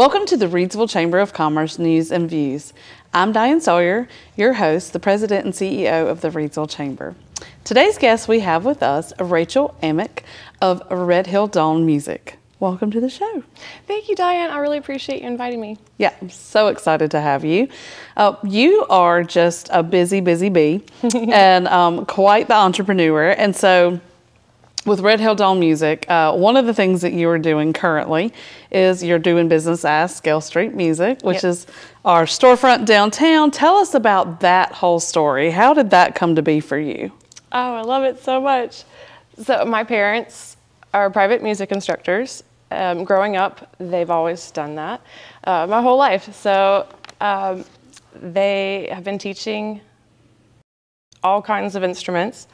Welcome to the Reidsville Chamber of Commerce News and Views. I'm Diane Sawyer, your host, the President and CEO of the Reidsville Chamber. Today's guest we have with us Rachel Amick of Red Hill Dawn Music. Welcome to the show. Thank you, Diane. I really appreciate you inviting me. Yeah, I'm so excited to have you. You are just a busy bee and quite the entrepreneur. And so with Red Hill Dawn Music, one of the things that you are doing currently is you're doing business as Scale Street Music, which is our storefront downtown. Tell us about that whole story. How did that come to be for you? Oh, I love it so much. So my parents are private music instructors. Growing up, they've always done that my whole life. So they have been teaching all kinds of instruments,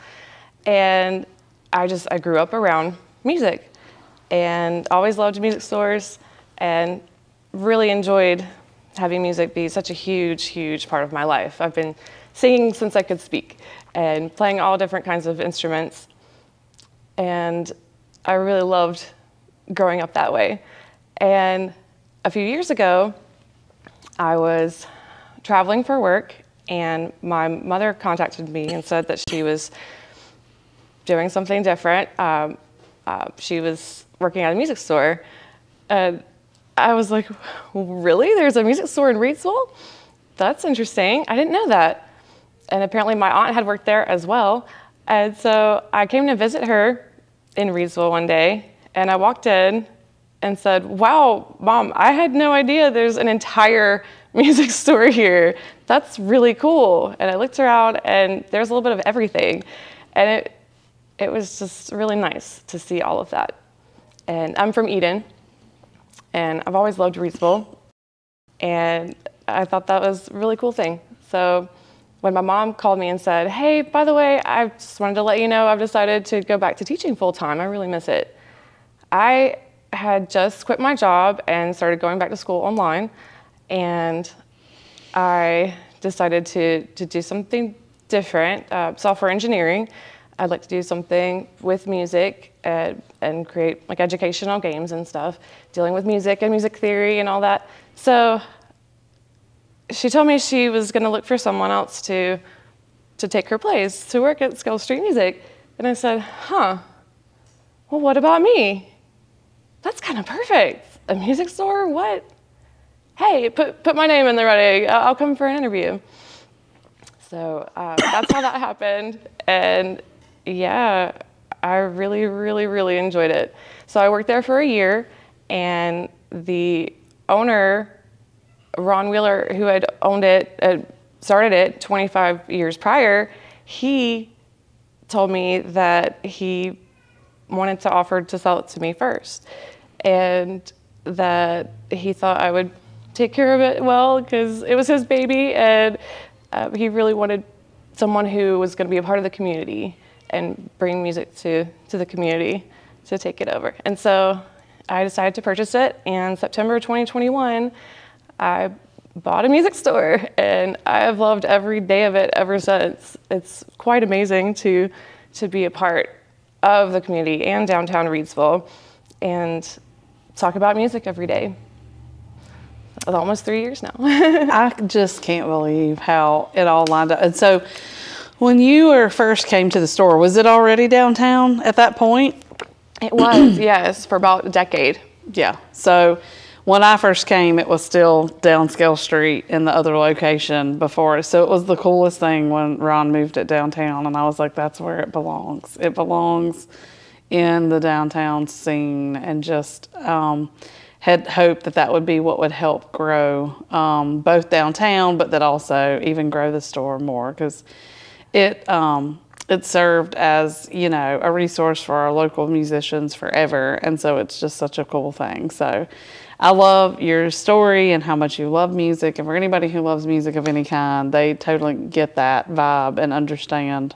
and I grew up around music and always loved music stores and really enjoyed having music be such a huge part of my life. I've been singing since I could speak and playing all different kinds of instruments, and I really loved growing up that way. And a few years ago, I was traveling for work, and my mother contacted me and said that she was doing something different. She was working at a music store, and I was like, really? There's a music store in Reidsville? That's interesting. I didn't know that. And apparently my aunt had worked there as well. And so I came to visit her in Reidsville one day, and I walked in and said, wow, Mom, I had no idea there's an entire music store here. That's really cool. And I looked around, and there's a little bit of everything. And it was just really nice to see all of that. And I'm from Eden, and I've always loved Reidsville, and I thought that was a really cool thing. So when my mom called me and said, hey, by the way, I just wanted to let you know I've decided to go back to teaching full time. I really miss it. I had just quit my job and started going back to school online, and I decided to do something different, software engineering. I'd like to do something with music and create like educational games and stuff, dealing with music and music theory and all that. So she told me she was going to look for someone else to take her place, to work at Scale Street Music. And I said, well, what about me? That's kind of perfect. A music store? What? Hey, put my name in the running. I'll come for an interview. So that's how that happened. And yeah, I really enjoyed it. So I worked there for a year, and the owner, Ron Wheeler, who had owned it, started it 25 years prior, he told me that he wanted to offer to sell it to me first, and that he thought I would take care of it well because it was his baby, and he really wanted someone who was going to be a part of the community and bring music to the community to take it over. And so I decided to purchase it, and September 2021, I bought a music store, and I have loved every day of it ever since. It's quite amazing to be a part of the community and downtown Reidsville and talk about music every day. It's almost 3 years now. I just can't believe how it all lined up. And so when you first came to the store, was it already downtown at that point? It was, yes, for about a decade. Yeah. So when I first came, it was still down Scale Street in the other location before. So it was the coolest thing when Ron moved it downtown, and I was like, that's where it belongs. It belongs in the downtown scene, and just had hoped that would be what would help grow both downtown, but that also even grow the store more, because it served as, you know, a resource for our local musicians forever. And so it's just such a cool thing. So I love your story and how much you love music. And for anybody who loves music of any kind, they totally get that vibe and understand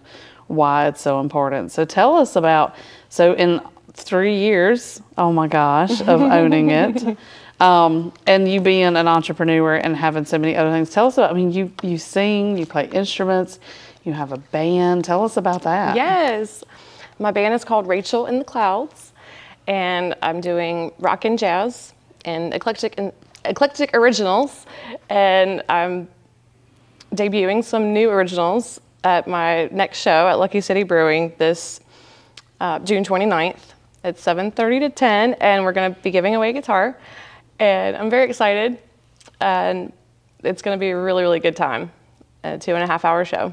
why it's so important. So tell us about, so in 3 years, oh my gosh, of owning it, and you being an entrepreneur and having so many other things. Tell us about, I mean, you sing, you play instruments, you have a band. Tell us about that. Yes. My band is called Rachel in the Clouds, and I'm doing rock and jazz and eclectic eclectic originals, and I'm debuting some new originals at my next show at Lucky City Brewing this June 29th. It's 7:30 to 10, and we're going to be giving away a guitar, and I'm very excited, and it's going to be a really, really good time, a 2.5-hour show.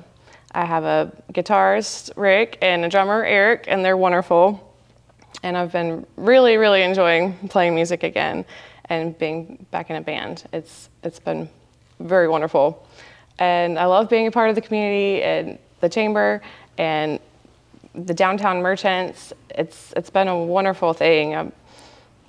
I have a guitarist, Rick, and a drummer, Eric, and they're wonderful. And I've been really, really enjoying playing music again and being back in a band. It's been very wonderful. And I love being a part of the community and the chamber and the downtown merchants. It's been a wonderful thing. I'm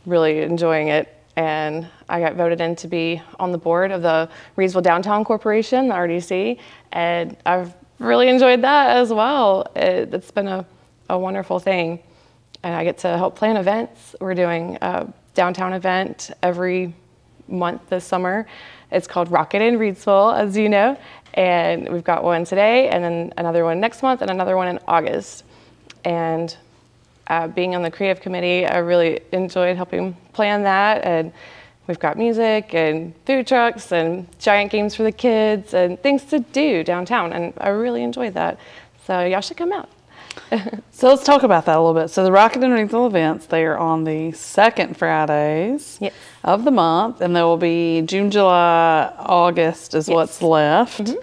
really enjoying it. And I got voted in to be on the board of the Reidsville Downtown Corporation, the RDC, and I've really enjoyed that as well. It's been a wonderful thing. And I get to help plan events. We're doing a downtown event every month this summer. It's called Rocket in Reidsville, as you know. And we've got one today, and then another one next month, and another one in August. And being on the creative committee, I really enjoyed helping plan that. And we've got music and food trucks and giant games for the kids and things to do downtown. And I really enjoyed that. So y'all should come out. So let's talk about that a little bit. So the Rocket and Reidsville events, they are on the second Fridays of the month, and there will be June, July, August is what's left.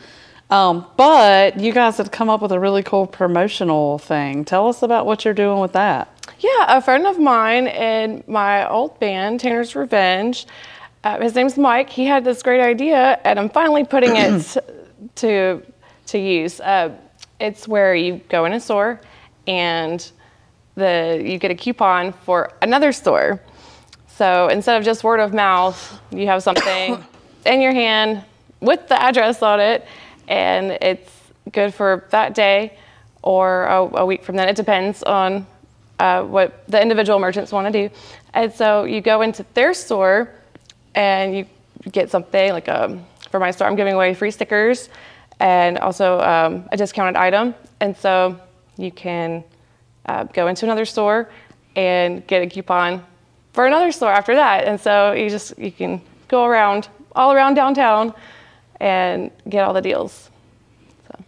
But you guys have come up with a really cool promotional thing. Tell us about what you're doing with that. Yeah, a friend of mine in my old band, Tanner's Revenge, his name's Mike. He had this great idea, and I'm finally putting it to use. It's where you go in a store and you get a coupon for another store. So instead of just word of mouth, you have something in your hand with the address on it, and it's good for that day or a week from then. It depends on what the individual merchants want to do. And so you go into their store and you get something like for my store, I'm giving away free stickers and also a discounted item. And so you can go into another store and get a coupon for another store after that. And so you can go all around downtown and get all the deals. So.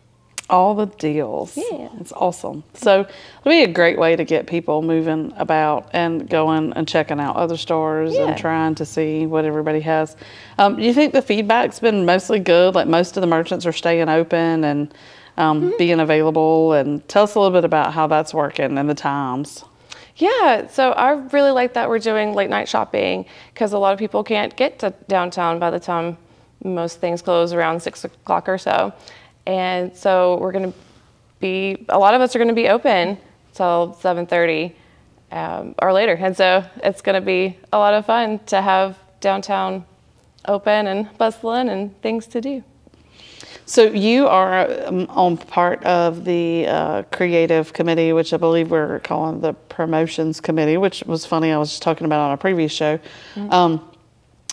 All the deals. Yeah. It's awesome. So it'll be a great way to get people moving about and going and checking out other stores and trying to see what everybody has. Do you think the feedback's been mostly good? Like most of the merchants are staying open and being available, and tell us a little bit about how that's working and the times. Yeah, so I really like that we're doing late night shopping because a lot of people can't get to downtown by the time most things close around 6 o'clock or so. And so a lot of us are going to be open till 7:30 or later. And so it's going to be a lot of fun to have downtown open and bustling and things to do. So you are on part of the creative committee, which I believe we're calling the promotions committee, which was funny. I was just talking about on a previous show.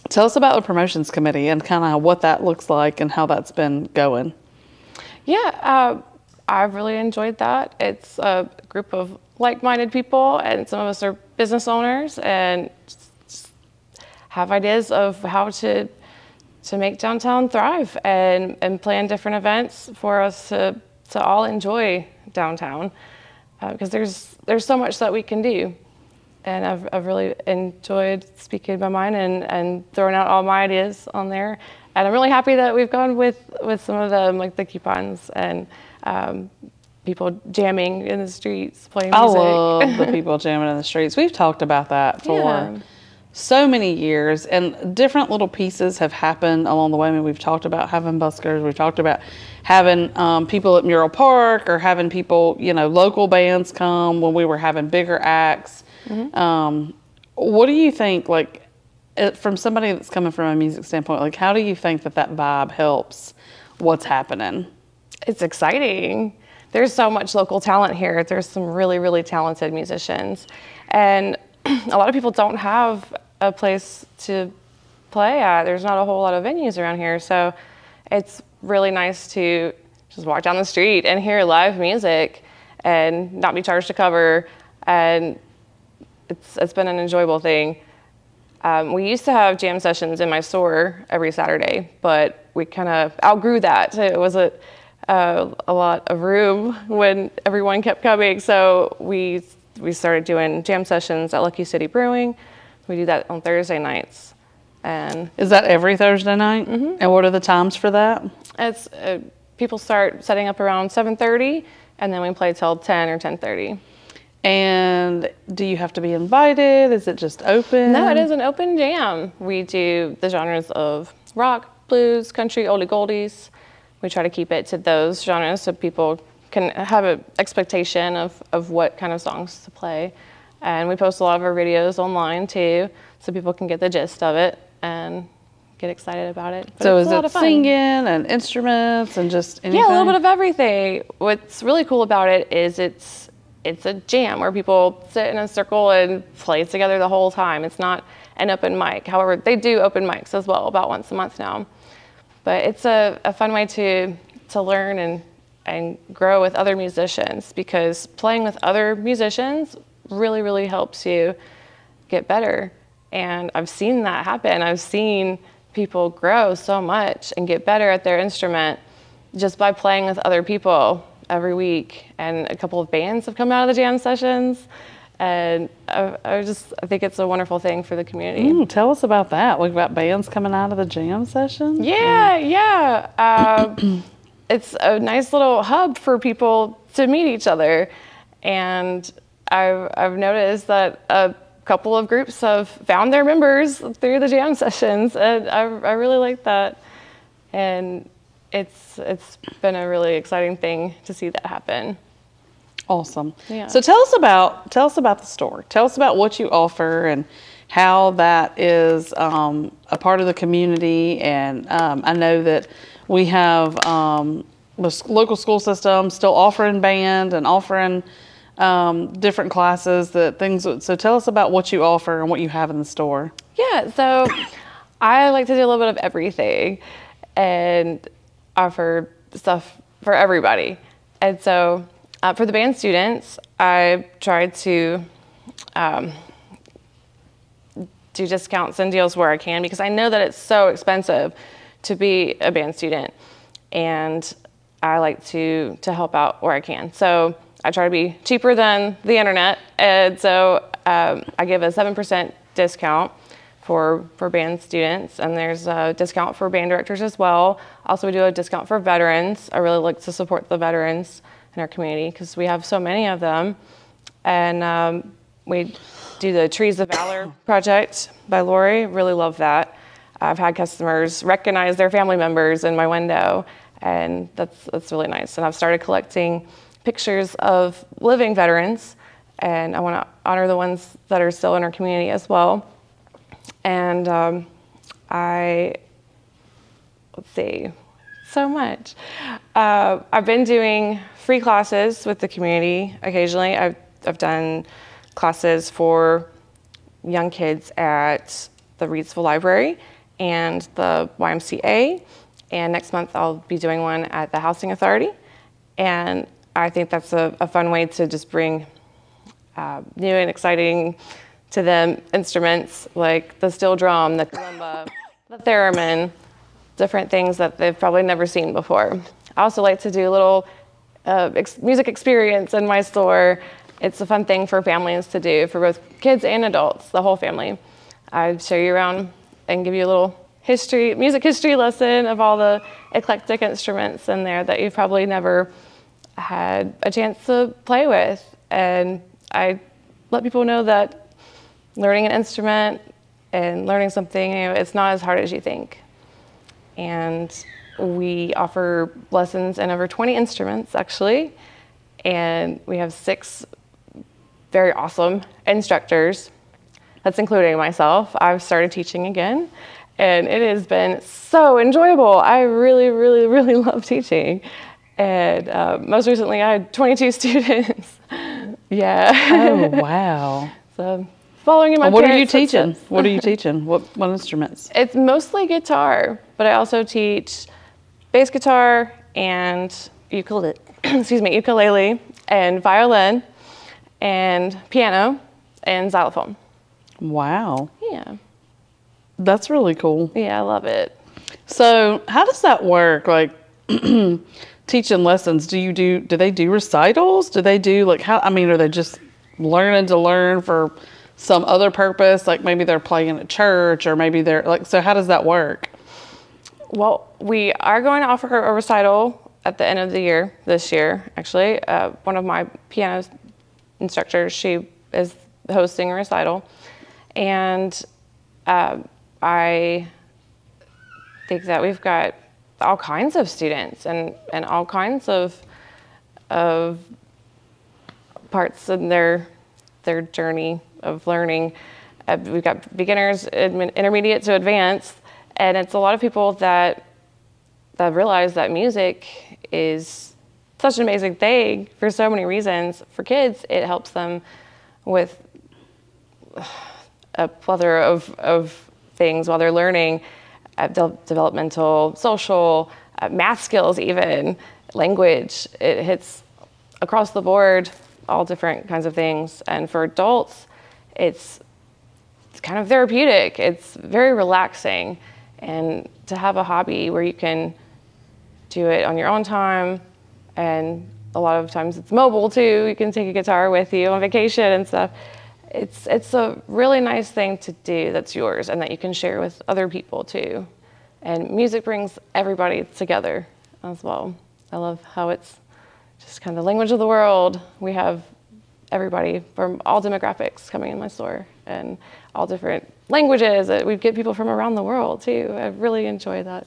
Tell us about the promotions committee and kind of what that looks like and how that's been going. Yeah, I've really enjoyed that. It's a group of like-minded people, and some of us are business owners and have ideas of how to make downtown thrive and plan different events for us to all enjoy downtown, because there's so much that we can do. And I've really enjoyed speaking my mind and throwing out all my ideas on there. And I'm really happy that we've gone with some of them, like the coupons and people jamming in the streets, playing music. I love the people jamming in the streets. We've talked about that for so many years, and different little pieces have happened along the way. I mean, we've talked about having buskers. We've talked about having people at Mural Park, or having people, local bands come when we were having bigger acts. What do you think, from somebody that's coming from a music standpoint, how do you think that vibe helps what's happening? It's exciting. There's so much local talent here. There's some really, really talented musicians. And a lot of people don't have a place to play at. There's not a whole lot of venues around here. So it's really nice to just walk down the street and hear live music and not be charged to cover. And it's been an enjoyable thing. We used to have jam sessions in my store every Saturday, but we kind of outgrew that. It wasn't a lot of room when everyone kept coming, so we started doing jam sessions at Lucky City Brewing. We do that on Thursday nights. And is that every Thursday night? Mm-hmm. And what are the times for that? It's people start setting up around 7:30, and then we play till 10 or 10:30. And do you have to be invited? Is it just open? No, it is an open jam. We do the genres of rock, blues, country, oldie goldies. We try to keep it to those genres so people can have an expectation of what kind of songs to play. And we post a lot of our videos online too, so people can get the gist of it and get excited about it. But so is it singing and instruments and just anything? Yeah, a little bit of everything. What's really cool about it is it's a jam where people sit in a circle and play together the whole time. It's not an open mic. However, they do open mics as well about once a month now. But it's a fun way to learn and grow with other musicians, because playing with other musicians really, really helps you get better. And I've seen that happen. I've seen people grow so much and get better at their instrument just by playing with other people every week. And a couple of bands have come out of the jam sessions. And I think it's a wonderful thing for the community. Tell us about that. We've got bands coming out of the jam session. Yeah. It's a nice little hub for people to meet each other. And I've noticed that a couple of groups have found their members through the jam sessions, and I really like that. And it's been a really exciting thing to see that happen. Awesome. Yeah. So tell us about the store. Tell us about what you offer and how that is a part of the community. And I know that we have the local school system still offering band and offering different classes, so tell us about what you offer and what you have in the store. Yeah, so I like to do a little bit of everything and offer stuff for everybody. And so for the band students, I tried to do discounts and deals where I can, because I know that it's so expensive to be a band student, and I like to help out where I can. So I try to be cheaper than the internet, and so I give a 7% discount for band students, and there's a discount for band directors as well. Also, we do a discount for veterans. I really like to support the veterans in our community because we have so many of them. And we do the Trees of Valor project by Lori. Really love that. I've had customers recognize their family members in my window, and that's really nice. And I've started collecting pictures of living veterans, and I want to honor the ones that are still in our community as well. And let's see, so much. I've been doing free classes with the community occasionally. I've done classes for young kids at the Reidsville Library and the YMCA, and next month I'll be doing one at the Housing Authority. And I think that's a fun way to just bring new and exciting to them instruments like the steel drum, the kalimba, the theremin, different things that they've probably never seen before. I also like to do a little music experience in my store. It's a fun thing for families to do, for both kids and adults, the whole family. I show you around and give you a little music history lesson of all the eclectic instruments in there that you've probably never had a chance to play with. And I let people know that learning an instrument and learning something, it's not as hard as you think. And we offer lessons in over 20 instruments, actually. And we have 6 very awesome instructors. That's including myself. I've started teaching again, and it has been so enjoyable. I really, really, really love teaching. And most recently, I had 22 students. Yeah. Oh, wow. So following in my What are you parents' teaching? footsteps. What are you teaching? What instruments? It's mostly guitar, but I also teach bass guitar and ukulele and violin and piano and xylophone. Wow. Yeah. That's really cool. Yeah, I love it. So how does that work? Like teaching lessons, do they do recitals? Do they do like are they just learning to learn for some other purpose? Like maybe they're playing at church, or maybe they're like, so how does that work? Well, we are going to offer a recital at the end of the year, this year, actually. One of my piano instructors, she is hosting a recital. And I think that we've got all kinds of students and all kinds of parts in their journey of learning. We've got beginners, intermediate to advanced, and it's a lot of people that realize that music is such an amazing thing for so many reasons. For kids, it helps them with a plethora of things while they're learning, developmental, social, math skills even, language. It hits across the board, all different kinds of things. And for adults, it's kind of therapeutic. It's very relaxing. And to have a hobby where you can do it on your own time, and a lot of times it's mobile too. You can take a guitar with you on vacation and stuff. It's a really nice thing to do that's yours and that you can share with other people too. And music brings everybody together as well. I love how it's just kind of the language of the world. We have everybody from all demographics coming in my store and all different languages. We get people from around the world too. I really enjoy that.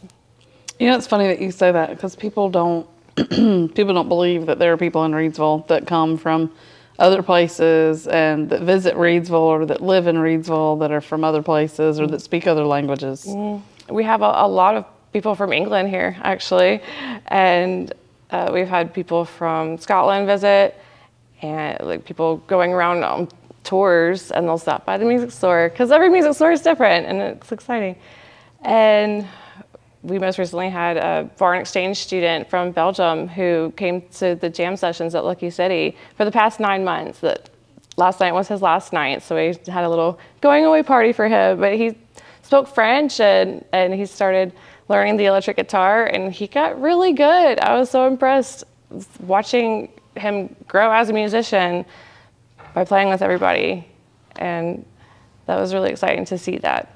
You know, it's funny that you say that, because people don't believe that there are people in Reidsville that come from other places and that visit Reidsville, or that live in Reidsville, that are from other places or that speak other languages. We have a lot of people from England here, actually, and we've had people from Scotland visit, and like people going around on tours, and they'll stop by the music store because every music store is different and it's exciting. And we most recently had a foreign exchange student from Belgium who came to the jam sessions at Lucky City for the past 9 months. That last night was his last night, so we had a little going away party for him. But he spoke French and he started learning the electric guitar, and he got really good. I was so impressed watching him grow as a musician by playing with everybody, and that was really exciting to see that.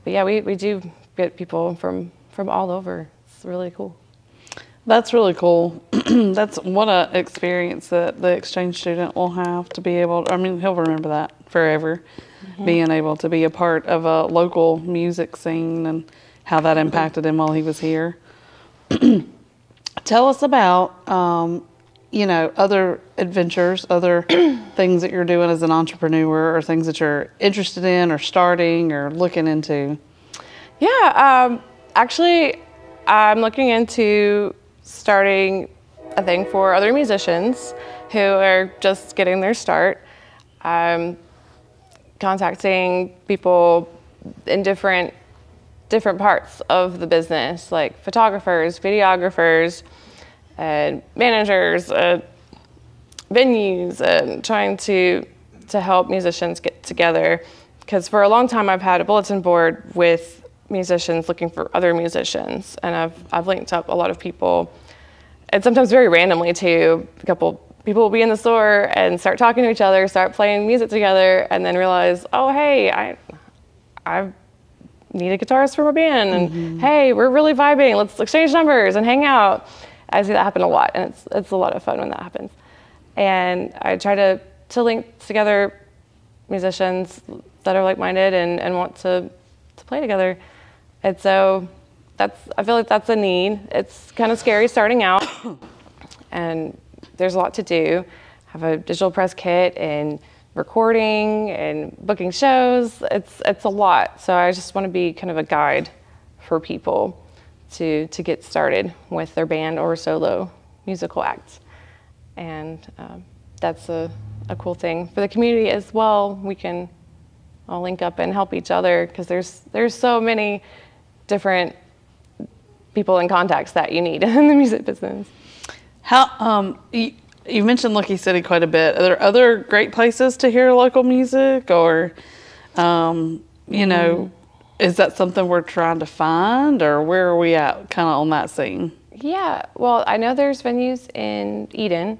But yeah, we do get people from all over. It's really cool. That's really cool. That's what an experience that the exchange student will have to be able to, he'll remember that forever, being able to be a part of a local music scene and how that impacted him while he was here. Tell us about, other adventures, other things that you're doing as an entrepreneur, or things that you're interested in or starting or looking into. Yeah, actually, I'm looking into starting a thing for other musicians who are just getting their start. I'm contacting people in different parts of the business, like photographers, videographers, and managers, venues, and trying to help musicians get together. Because for a long time, I've had a bulletin board with musicians looking for other musicians, and I've linked up a lot of people, and sometimes very randomly too. A couple people will be in the store and start talking to each other, start playing music together, and then realize, oh hey, I need a guitarist for my band, and hey, we're really vibing, let's exchange numbers and hang out. I see that happen a lot, and it's a lot of fun when that happens. And I try to link together musicians that are like-minded and want to play together. And so I feel like that's a need. It's kind of scary starting out, and there's a lot to do. Have a digital press kit and recording and booking shows. It's a lot. So I just want to be kind of a guide for people to get started with their band or solo musical acts. And that's a cool thing for the community as well. We can all link up and help each other, because there's so many different people and contacts that you need in the music business. How you mentioned Lucky City quite a bit. Are there other great places to hear local music, or Is that something we're trying to find, or where are we at kind of on that scene? Yeah, well, I know there's venues in Eden,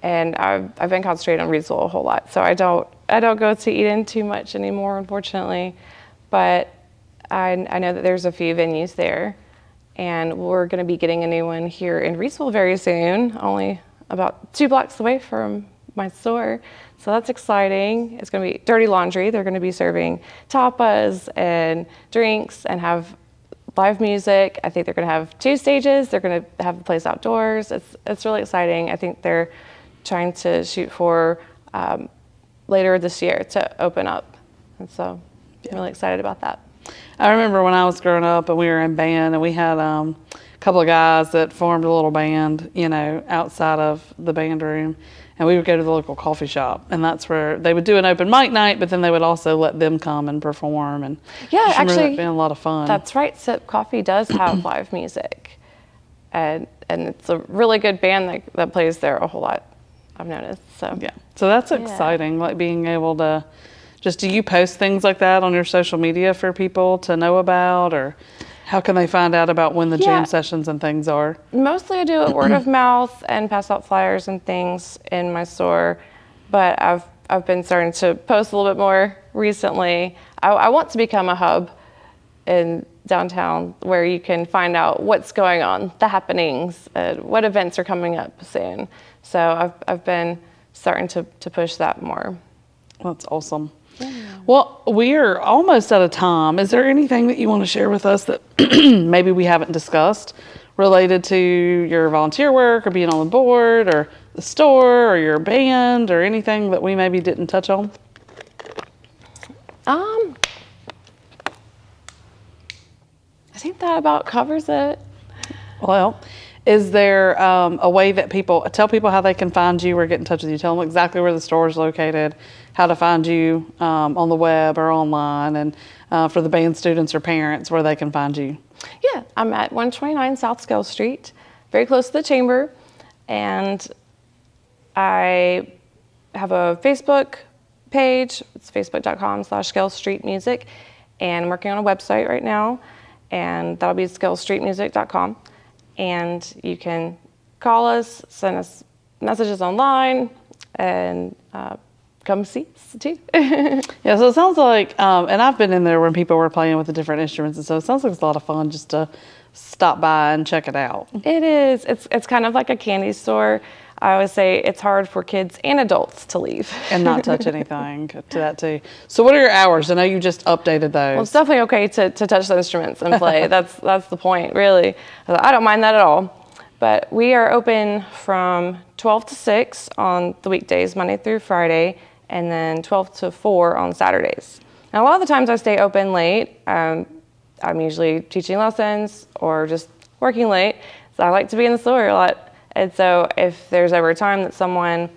and I've been concentrating on Reidsville a whole lot, so I don't go to Eden too much anymore, unfortunately. But I know that there's a few venues there, and we're going to be getting a new one here in Reidsville very soon, only about 2 blocks away from my store. So that's exciting. It's going to be Dirty Laundry. They're going to be serving tapas and drinks and have live music. I think they're going to have 2 stages. They're going to have the place outdoors. It's really exciting. I think they're trying to shoot for later this year to open up. And so I'm really excited about that. I remember when I was growing up and we were in band, and we had a couple of guys that formed a little band, you know, outside of the band room. And we would go to the local coffee shop, and that's where they would do an open mic night, but then they would also let them come and perform. And yeah, actually, it's been a lot of fun. That's right. Sip Coffee does have live music, and it's a really good band that plays there a whole lot, I've noticed. So yeah, so that's exciting. Like being able to just, do you post things like that on your social media for people to know about, or how can they find out about when the jam sessions and things are? Mostly I do it word of mouth and pass out flyers and things in my store, but I've been starting to post a little bit more recently. I want to become a hub in downtown where you can find out what's going on, the happenings, what events are coming up soon. So I've been starting to push that more. That's awesome. Yeah. Well, we are almost out of time. Is there anything that you want to share with us that maybe we haven't discussed related to your volunteer work or being on the board or the store or your band, or anything that we maybe didn't touch on? I think that about covers it. Well, is there a way that tell people how they can find you or get in touch with you? Tell them exactly where the store is located, how to find you on the web or online, and for the band students or parents, where they can find you. Yeah, I'm at 129 South Scale Street, very close to the Chamber, and I have a Facebook page. It's facebook.com/scalestreetmusic, and I'm working on a website right now, and that'll be scalestreetmusic.com. And you can call us, send us messages online, and come see us too. Yeah, so it sounds like, and I've been in there when people were playing with the different instruments, and so it sounds like it's a lot of fun just to stop by and check it out. It is. It's kind of like a candy store. I always say it's hard for kids and adults to leave. And not touch anything to that too. So what are your hours? I know you just updated those. Well, it's definitely okay to touch the instruments and play. That's the point, really. I don't mind that at all. But we are open from 12 to 6 on the weekdays, Monday through Friday, and then 12 to 4 on Saturdays. Now, a lot of the times I stay open late. I'm usually teaching lessons or just working late. So I like to be in the store a lot. And so if there's ever a time that someone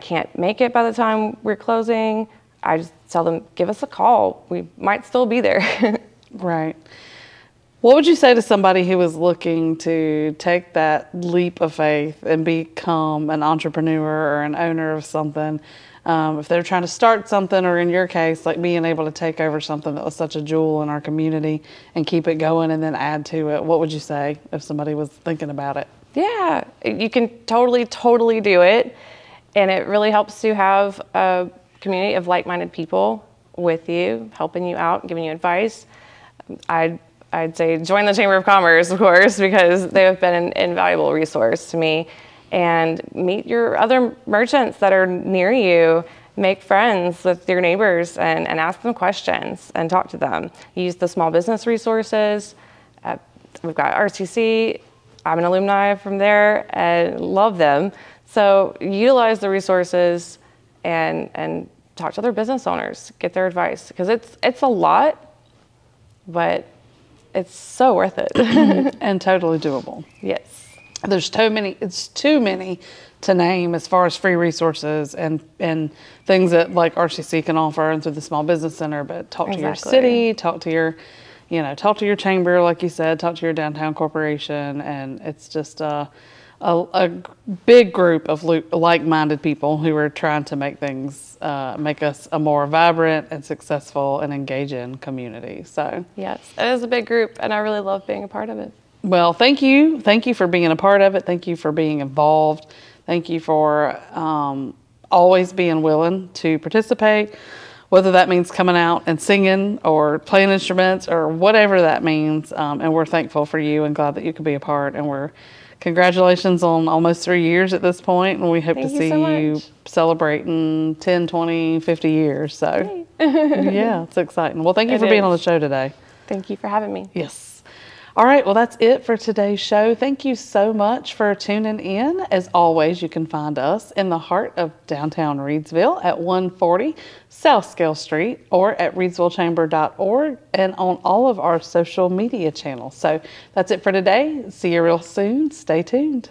can't make it by the time we're closing, I just tell them, give us a call. We might still be there. Right. What would you say to somebody who is looking to take that leap of faith and become an entrepreneur or an owner of something? If they're trying to start something, or in your case, like being able to take over something that was such a jewel in our community and keep it going and then add to it, what would you say if somebody was thinking about it? Yeah, you can totally do it. And it really helps to have a community of like-minded people with you, helping you out, giving you advice. I'd say join the Chamber of Commerce, of course, because they have been an invaluable resource to me. And meet your other merchants that are near you. Make friends with your neighbors and ask them questions and talk to them. Use the small business resources. We've got RCOC. I'm an alumni from there and love them. So utilize the resources and talk to other business owners. Get their advice, because it's a lot, but it's so worth it. And totally doable. Yes. There's it's too many to name as far as free resources and things that like RCC can offer and through the Small Business Center, but talk to your city, talk to your you know, talk to your chamber, like you said, talk to your downtown corporation, and it's just a big group of like-minded people who are trying to make things, make us a more vibrant and successful and engaging community. So yes, it is a big group, and I really love being a part of it. well, thank you. Thank you for being a part of it. Thank you for being involved. Thank you for always being willing to participate, whether that means coming out and singing or playing instruments or whatever that means. And we're thankful for you and glad that you could be a part. And we're congratulations on almost 3 years at this point, and we hope to see you celebrating 10, 20, 50 years. So yeah, it's exciting. Well, thank you for being on the show today. Thank you for having me. Yes. All right, well, that's it for today's show. Thank you so much for tuning in. As always, you can find us in the heart of downtown Reidsville at 140 South Scale Street or at reidsvillechamber.org and on all of our social media channels. So that's it for today. See you real soon. Stay tuned.